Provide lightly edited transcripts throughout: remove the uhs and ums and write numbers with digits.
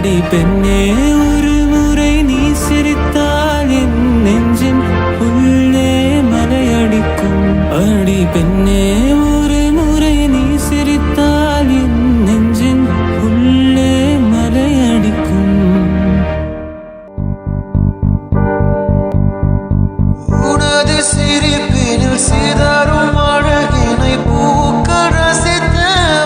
அடி பெண்ணே ஒரு முறை நீ சிரித்தால் என் நெஞ்சின் உள்ளே மலையடிக்கும். அடி பெண்ணே ஒரு முறை நீ சிரித்தால் என் நெஞ்சின் உள்ளே மலையடிக்கும். உனது சிரிப்பினில் சிதறும் அழகினை பூக்கள் ரசித்த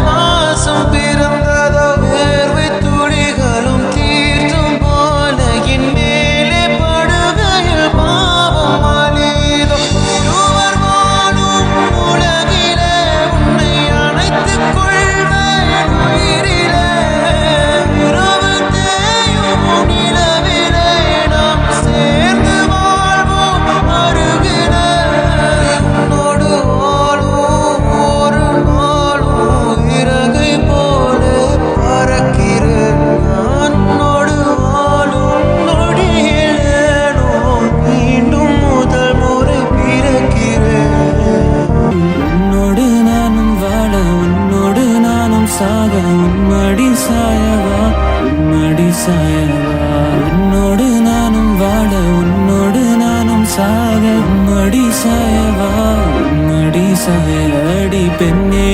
வாசம் பிறந்ததோ. வேர்வை துளிகளும் தீர்த்தும் போல என் மேலே படுகையில் பாவம் அழிதோ. இருவர் வாழும் உலகிலே உன்னை அணைத்துக் கொள்வேன் உயிரிலே. இரவு தேயும் நிலவிலே நாம் சேர்ந்து வாழ்வோம் அருகிலே. உன்னோடு வாழும் ஒரு நாளும் இறகை போல பறக்கிறேன் நான். உன்னோடு வாழும் நொடியிலேனோ மீண்டும் முதல் முறை பிறக்கிறேன். உன்னோடு நானும் வாழ உன்னோடு நானும் சாக உன்மடி சாயவா உன்மடி சாயவா. உன்னோடு நானும் வாழ உன்னோடு நானும் சாக உன்மடி சாயவா உன்மடி சாய. அடி பெண்ணே